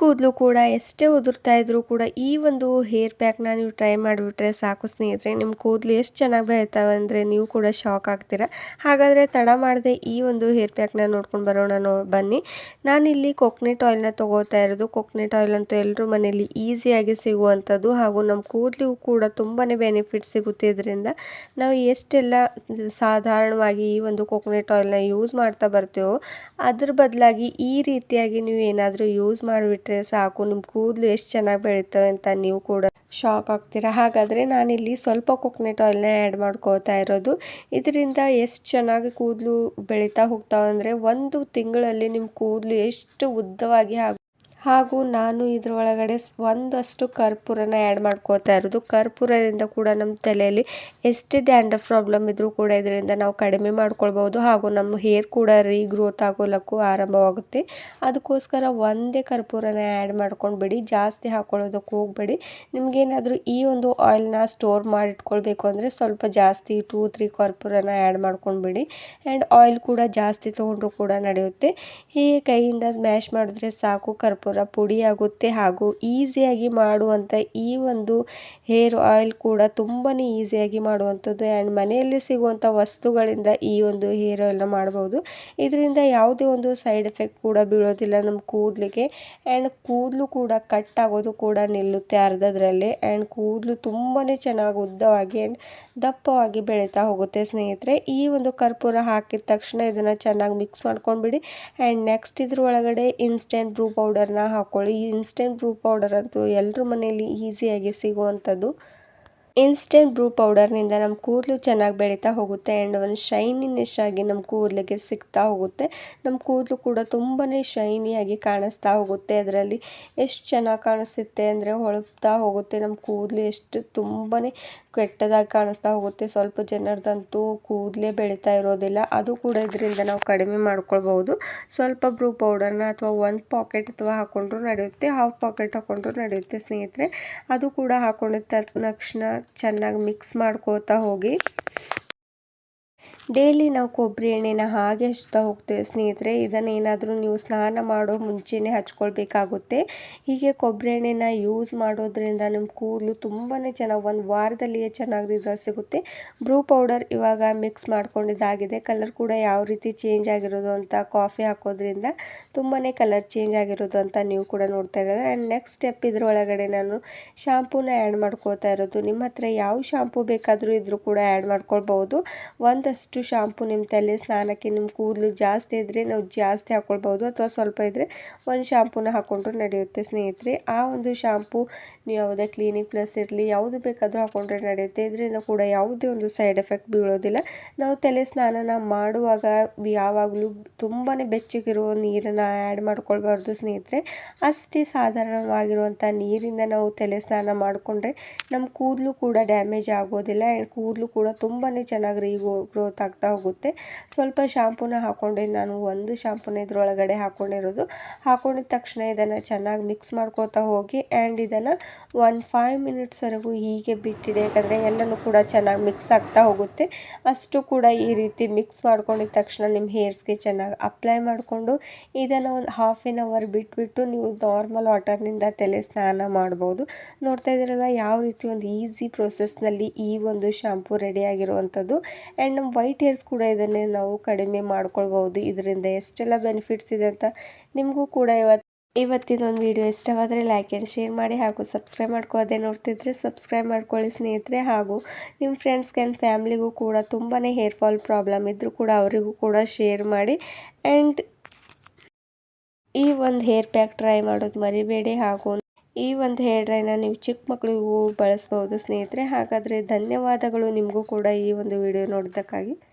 ಕೂದಲು ಕೂಡ ಎಷ್ಟೇ ಉದುರ್ತಾ ಇದ್ರೂ ಕೂಡ ಈ ಒಂದು ಹೇರ್ ಪ್ಯಾಕ್ನ ನೀವು ಟ್ರೈ ಮಾಡಿಬಿಟ್ರೆ ಸಾಕು ಸ್ನೇಹಿತರೆ. ನಿಮ್ಮ ಕೂದಲು ಎಷ್ಟು ಚೆನ್ನಾಗಿ ಬೆಳಿತಾವೆ ಅಂದರೆ ನೀವು ಕೂಡ ಶಾಕ್ ಆಗ್ತೀರಾ. ಹಾಗಾದರೆ ತಡ ಮಾಡದೆ ಈ ಒಂದು ಹೇರ್ ಪ್ಯಾಕ್ನ ನೋಡ್ಕೊಂಡು ಬರೋಣ. ಬನ್ನಿ. ನಾನಿಲ್ಲಿ ಕೊಕೊನಟ್ ಆಯಿಲ್ನ ತೊಗೋತಾ ಇರೋದು. ಕೊಕೊನಟ್ ಆಯಿಲ್ ಅಂತೂ ಎಲ್ಲರೂ ಮನೆಯಲ್ಲಿ ಈಸಿಯಾಗಿ ಸಿಗುವಂಥದ್ದು, ಹಾಗೂ ನಮ್ಮ ಕೂದಲಿಗೂ ಕೂಡ ತುಂಬಾ ಬೆನಿಫಿಟ್ ಸಿಗುತ್ತೆ ಇದರಿಂದ. ನಾವು ಎಷ್ಟೆಲ್ಲ ಸಾಧಾರಣವಾಗಿ ಈ ಒಂದು ಕೊಕೊನಟ್ ಆಯಿಲ್ನ ಯೂಸ್ ಮಾಡ್ತಾ ಬರ್ತೀವೋ ಅದ್ರ ಬದಲಾಗಿ ಈ ರೀತಿಯಾಗಿ ನೀವು ಏನಾದರೂ ಯೂಸ್ ಮಾಡಿಬಿಟ್ರೆ ಸಾಕು, ನಿಮ್ಮ ಕೂದಲು ಎಷ್ಟು ಚೆನ್ನಾಗಿ ಬೆಳೀತವೆ ಅಂತ ನೀವು ಕೂಡ ಶಾಕ್ ಆಗ್ತೀರಾ. ಹಾಗಾದರೆ ನಾನಿಲ್ಲಿ ಸ್ವಲ್ಪ ಕೊಕೊನಟ್ ಆಯಿಲ್ನ ಆ್ಯಡ್ ಮಾಡ್ಕೋತಾ ಇರೋದು. ಇದರಿಂದ ಎಷ್ಟು ಚೆನ್ನಾಗಿ ಕೂದಲು ಬೆಳೀತಾ ಹೋಗ್ತಾವೆ ಅಂದರೆ ಒಂದು ತಿಂಗಳಲ್ಲಿ ನಿಮ್ಮ ಕೂದಲು ಎಷ್ಟು ಉದ್ದವಾಗಿ ಹಾಗೂ ನಾನು ಇದ್ರ ಒಳಗಡೆ ಒಂದಷ್ಟು ಕರ್ಪೂರನ ಆ್ಯಡ್ ಮಾಡ್ಕೋತಾ ಇರೋದು. ಕರ್ಪೂರದಿಂದ ಕೂಡ ನಮ್ಮ ತಲೆಯಲ್ಲಿ ಎಷ್ಟೇ ಡ್ಯಾಂಡ್ರಫ್ ಪ್ರಾಬ್ಲಮ್ ಇದ್ದರೂ ಕೂಡ ಇದರಿಂದ ನಾವು ಕಡಿಮೆ ಮಾಡ್ಕೊಳ್ಬೋದು, ಹಾಗೂ ನಮ್ಮ ಹೇರ್ ಕೂಡ ರೀಗ್ರೋತ್ ಆಗೋಲಕ್ಕೂ ಆರಂಭವಾಗುತ್ತೆ. ಅದಕ್ಕೋಸ್ಕರ ಒಂದೇ ಕರ್ಪೂರನ ಆ್ಯಡ್ ಮಾಡ್ಕೊಂಡ್ಬಿಡಿ, ಜಾಸ್ತಿ ಹಾಕ್ಕೊಳ್ಳೋದಕ್ಕೆ ಹೋಗಬೇಡಿ. ನಿಮಗೇನಾದರೂ ಈ ಒಂದು ಆಯಿಲ್ನ ಸ್ಟೋರ್ ಮಾಡಿಟ್ಕೊಳ್ಬೇಕು ಅಂದರೆ ಸ್ವಲ್ಪ ಜಾಸ್ತಿ 2-3 ಕರ್ಪೂರನ ಆ್ಯಡ್ ಮಾಡ್ಕೊಂಡ್ಬಿಡಿ. ಆ್ಯಂಡ್ ಆಯಿಲ್ ಕೂಡ ಜಾಸ್ತಿ ತೊಗೊಂಡ್ರೂ ಕೂಡ ನಡೆಯುತ್ತೆ. ಹೀಗೆ ಕೈಯಿಂದ ಮ್ಯಾಶ್ ಮಾಡಿದ್ರೆ ಸಾಕು, ಕರ್ಪೂರ ಪುಡಿ ಆಗುತ್ತೆ. ಹಾಗೂ ಈಸಿಯಾಗಿ ಮಾಡುವಂಥ ಈ ಒಂದು ಹೇರ್ ಆಯಿಲ್ ಕೂಡ ತುಂಬಾ ಈಸಿಯಾಗಿ ಮಾಡುವಂಥದ್ದು. ಆ್ಯಂಡ್ ಮನೆಯಲ್ಲಿ ಸಿಗುವಂಥ ವಸ್ತುಗಳಿಂದ ಈ ಒಂದು ಹೇರ್ ಆಯಿಲ್ನ ಮಾಡ್ಬೋದು. ಇದರಿಂದ ಯಾವುದೇ ಒಂದು ಸೈಡ್ ಎಫೆಕ್ಟ್ ಕೂಡ ಬೀಳೋದಿಲ್ಲ ನಮ್ಮ ಕೂದಲಿಗೆ. ಆ್ಯಂಡ್ ಕೂದಲು ಕೂಡ ಕಟ್ ಆಗೋದು ಕೂಡ ನಿಲ್ಲುತ್ತೆ ಅರ್ಧದ್ರಲ್ಲೇ. ಆ್ಯಂಡ್ ಕೂದಲು ತುಂಬಾ ಚೆನ್ನಾಗಿ ಉದ್ದವಾಗಿ ಆ್ಯಂಡ್ ದಪ್ಪವಾಗಿ ಬೆಳೀತಾ ಹೋಗುತ್ತೆ ಸ್ನೇಹಿತರೆ. ಈ ಒಂದು ಕರ್ಪೂರ ಹಾಕಿದ ತಕ್ಷಣ ಇದನ್ನು ಚೆನ್ನಾಗಿ ಮಿಕ್ಸ್ ಮಾಡ್ಕೊಂಡ್ಬಿಡಿ. ಆ್ಯಂಡ್ ನೆಕ್ಸ್ಟ್ ಇದ್ರ ಒಳಗಡೆ ಇನ್ಸ್ಟೆಂಟ್ ಬ್ರೂ ಪೌಡರ್ನ ಹಾಕ್ಕೊಳ್ಳಿ. ಈ ಇನ್ಸ್ಟೆಂಟ್ ಬ್ರೂ ಪೌಡರ್ ಅಂತೂ ಎಲ್ಲರ ಮನೆಯಲ್ಲಿ ಈಸಿಯಾಗಿ ಸಿಗುವಂಥದ್ದು. ಇನ್ಸ್ಟೆಂಟ್ ಬ್ರೂ ಪೌಡರ್ನಿಂದ ನಮ್ಮ ಕೂದಲು ಚೆನ್ನಾಗಿ ಬೆಳೀತಾ ಹೋಗುತ್ತೆ. ಆ್ಯಂಡ್ ಒಂದು ಶೈನಿನೆಸ್ ಆಗಿ ನಮ್ಮ ಕೂದಲಿಗೆ ಸಿಗ್ತಾ ಹೋಗುತ್ತೆ. ನಮ್ಮ ಕೂದಲು ಕೂಡ ತುಂಬಾ ಶೈನಿಯಾಗಿ ಕಾಣಿಸ್ತಾ ಹೋಗುತ್ತೆ. ಅದರಲ್ಲಿ ಎಷ್ಟು ಚೆನ್ನಾಗಿ ಕಾಣಿಸುತ್ತೆ ಅಂದರೆ ಹೊಳಪ್ತಾ ಹೋಗುತ್ತೆ. ನಮ್ಮ ಕೂದಲು ಎಷ್ಟು ತುಂಬಾ ಕೆಟ್ಟದಾಗಿ ಕಾಣಿಸ್ತಾ ಹೋಗುತ್ತೆ. ಸ್ವಲ್ಪ ಜನರದಂತೂ ಕೂದಲೇ ಬೆಳೀತಾ ಇರೋದಿಲ್ಲ. ಅದು ಕೂಡ ಇದರಿಂದ ನಾವು ಕಡಿಮೆ ಮಾಡ್ಕೊಳ್ಬೋದು. ಸ್ವಲ್ಪ ಬ್ರೂ ಪೌಡರ್ನ ಅಥವಾ 1 ಪಾಕೆಟ್ ಅಥವಾ ಹಾಕ್ಕೊಂಡ್ರೂ ನಡೆಯುತ್ತೆ, 1/2 ಪಾಕೆಟ್ ಹಾಕ್ಕೊಂಡ್ರೂ ನಡೆಯುತ್ತೆ ಸ್ನೇಹಿತರೆ. ಅದು ಕೂಡ ಹಾಕ್ಕೊಂಡಿದ್ದ ತಕ್ಷಣ ಚೆನ್ನಾಗಿ ಮಿಕ್ಸ್ ಮಾಡ್ಕೋತಾ ಹೋಗಿ. ಡೈಲಿ ನಾವು ಕೊಬ್ಬರಿ ಎಣ್ಣೆನ ಹಾಗೆ ಹಚ್ತಾ ಹೋಗ್ತೇವೆ ಸ್ನೇಹಿತರೆ. ಇದನ್ನೇನಾದರೂ ನೀವು ಸ್ನಾನ ಮಾಡೋ ಮುಂಚೆನೇ ಹಚ್ಕೊಳ್ಬೇಕಾಗುತ್ತೆ. ಹೀಗೆ ಕೊಬ್ಬರಿ ಎಣ್ಣೆನ ಯೂಸ್ ಮಾಡೋದ್ರಿಂದ ನಿಮ್ಮ ಕೂದಲು ತುಂಬಾ ಚೆನ್ನಾಗಿ ಒಂದು ವಾರದಲ್ಲಿಯೇ ಚೆನ್ನಾಗಿ ರಿಸಲ್ಟ್ ಸಿಗುತ್ತೆ. ಬ್ರೂ ಪೌಡರ್ ಇವಾಗ ಮಿಕ್ಸ್ ಮಾಡ್ಕೊಂಡಿದ್ದಾಗಿದೆ. ಕಲರ್ ಕೂಡ ಯಾವ ರೀತಿ ಚೇಂಜ್ ಆಗಿರೋದು ಅಂತ, ಕಾಫಿ ಹಾಕೋದ್ರಿಂದ ತುಂಬಾ ಕಲರ್ ಚೇಂಜ್ ಆಗಿರೋದು ಅಂತ ನೀವು ಕೂಡ ನೋಡ್ತಾ ಇರೋದು. ಆ್ಯಂಡ್ ನೆಕ್ಸ್ಟ್ ಸ್ಟೆಪ್ ಇದರೊಳಗಡೆ ನಾನು ಶಾಂಪೂನ ಆ್ಯಡ್ ಮಾಡ್ಕೋತಾ ಇರೋದು. ನಿಮ್ಮ ಹತ್ರ ಯಾವ ಶಾಂಪೂ ಬೇಕಾದರೂ ಇದ್ರೂ ಕೂಡ ಆ್ಯಡ್ ಮಾಡ್ಕೊಳ್ಬೋದು. ಒಂದಷ್ಟು ಶಾಂಪು ನಿಮ್ಮ ತಲೆ ಸ್ನಾನಕ್ಕೆ ನಿಮ್ಮ ಕೂದಲು ಜಾಸ್ತಿ ಇದ್ದರೆ ನಾವು ಜಾಸ್ತಿ ಹಾಕ್ಕೊಳ್ಬೋದು, ಅಥವಾ ಸ್ವಲ್ಪ ಇದ್ದರೆ ಒಂದು ಶಾಂಪೂನ ಹಾಕ್ಕೊಂಡ್ರೂ ನಡೆಯುತ್ತೆ ಸ್ನೇಹಿತರೆ. ಆ ಒಂದು ಶಾಂಪು ನೀವು ಯಾವುದೇ ಕ್ಲಿನಿಕ್ ಪ್ಲಸ್ ಇರಲಿ ಯಾವುದು ಬೇಕಾದರೂ ಹಾಕ್ಕೊಂಡ್ರೆ ನಡೆಯುತ್ತೆ. ಇದರಿಂದ ಕೂಡ ಯಾವುದೇ ಒಂದು ಸೈಡ್ ಎಫೆಕ್ಟ್ ಬೀಳೋದಿಲ್ಲ. ನಾವು ತಲೆ ಸ್ನಾನನ ಮಾಡುವಾಗ ಯಾವಾಗಲೂ ತುಂಬಾ ಬೆಚ್ಚಗಿರುವ ನೀರನ್ನು ಆ್ಯಡ್ ಮಾಡ್ಕೊಳ್ಬಾರ್ದು ಸ್ನೇಹಿತರೆ. ಅಷ್ಟೇ ಸಾಧಾರಣವಾಗಿರುವಂಥ ನೀರಿಂದ ನಾವು ತಲೆ ಸ್ನಾನ ಮಾಡಿಕೊಂಡ್ರೆ ನಮ್ಮ ಕೂದಲು ಕೂಡ ಡ್ಯಾಮೇಜ್ ಆಗೋದಿಲ್ಲ. ಆ್ಯಂಡ್ ಕೂದಲು ಕೂಡ ತುಂಬಾ ಚೆನ್ನಾಗಿ ಗ್ರೋತ್ ಆಗ್ತಾ ಹೋಗುತ್ತೆ. ಸ್ವಲ್ಪ ಶಾಂಪೂನ ಹಾಕ್ಕೊಂಡೆ, ನಾನು ಒಂದು ಶಾಂಪೂನ ಇದ್ರೊಳಗಡೆ ಹಾಕ್ಕೊಂಡಿರೋದು. ಹಾಕ್ಕೊಂಡಿದ ತಕ್ಷಣ ಇದನ್ನು ಚೆನ್ನಾಗಿ ಮಿಕ್ಸ್ ಮಾಡ್ಕೋತಾ ಹೋಗಿ. ಆ್ಯಂಡ್ ಇದನ್ನು 5 ಮಿನಿಟ್ಸ್ವರೆಗೂ ಹೀಗೆ ಬಿಟ್ಟಿದೆ, ಯಾಕಂದರೆ ಎಲ್ಲನೂ ಕೂಡ ಚೆನ್ನಾಗಿ ಮಿಕ್ಸ್ ಆಗ್ತಾ ಹೋಗುತ್ತೆ. ಅಷ್ಟು ಕೂಡ ಈ ರೀತಿ ಮಿಕ್ಸ್ ಮಾಡ್ಕೊಂಡಿದ ತಕ್ಷಣ ನಿಮ್ಮ ಹೇರ್ಸ್ಗೆ ಚೆನ್ನಾಗಿ ಅಪ್ಲೈ ಮಾಡಿಕೊಂಡು ಇದನ್ನು ಒಂದು 1/2 ಅವರ್ ಬಿಟ್ಬಿಟ್ಟು ನೀವು ನಾರ್ಮಲ್ ವಾಟರ್ನಿಂದ ತಲೆ ಸ್ನಾನ ಮಾಡ್ಬೋದು. ನೋಡ್ತಾ ಇದ್ದೀರಲ್ಲ ಯಾವ ರೀತಿ ಒಂದು ಈಸಿ ಪ್ರೊಸೆಸ್ನಲ್ಲಿ ಈ ಒಂದು ಶಾಂಪೂ ರೆಡಿ ಆಗಿರುವಂಥದ್ದು. ಆ್ಯಂಡ್ ನಮ್ಮ ವೈಟ್ ಹೇರ್ಸ್ ಕೂಡ ಇದನ್ನೇ ನಾವು ಕಡಿಮೆ ಮಾಡ್ಕೊಳ್ಬೋದು. ಇದರಿಂದ ಎಷ್ಟೆಲ್ಲ ಬೆನಿಫಿಟ್ಸ್ ಇದೆ ಅಂತ ನಿಮಗೂ ಕೂಡ ಇವತ್ತಿನೊಂದು ವಿಡಿಯೋ ಇಷ್ಟವಾದರೆ ಲೈಕ್ ಆ್ಯಂಡ್ ಶೇರ್ ಮಾಡಿ, ಹಾಗೂ ಸಬ್ಸ್ಕ್ರೈಬ್ ಮಾಡ್ಕೋದೇ ನೋಡ್ತಿದ್ರೆ ಸಬ್ಸ್ಕ್ರೈಬ್ ಮಾಡ್ಕೊಳ್ಳಿ ಸ್ನೇಹಿತರೆ. ಹಾಗೂ ನಿಮ್ಮ ಫ್ರೆಂಡ್ಸ್ಗೆ ಆ್ಯಂಡ್ ಫ್ಯಾಮ್ಲಿಗೂ ಕೂಡ ತುಂಬಾ ಹೇರ್ ಫಾಲ್ ಪ್ರಾಬ್ಲಮ್ ಇದ್ದರೂ ಕೂಡ ಅವರಿಗೂ ಕೂಡ ಶೇರ್ ಮಾಡಿ. ಆ್ಯಂಡ್ ಈ ಒಂದು ಹೇರ್ ಪ್ಯಾಕ್ ಟ್ರೈ ಮಾಡೋದು ಮರಿಬೇಡಿ. ಹಾಗೂ ಈ ಒಂದು ಹೇರ್ ಡ್ರೈನ ನೀವು ಚಿಕ್ಕ ಮಕ್ಕಳಿಗೂ ಬಳಸ್ಬೋದು ಸ್ನೇಹಿತರೆ. ಹಾಗಾದರೆ ಧನ್ಯವಾದಗಳು ನಿಮಗೂ ಕೂಡ ಈ ಒಂದು ವಿಡಿಯೋ ನೋಡಿದ್ದಕ್ಕಾಗಿ.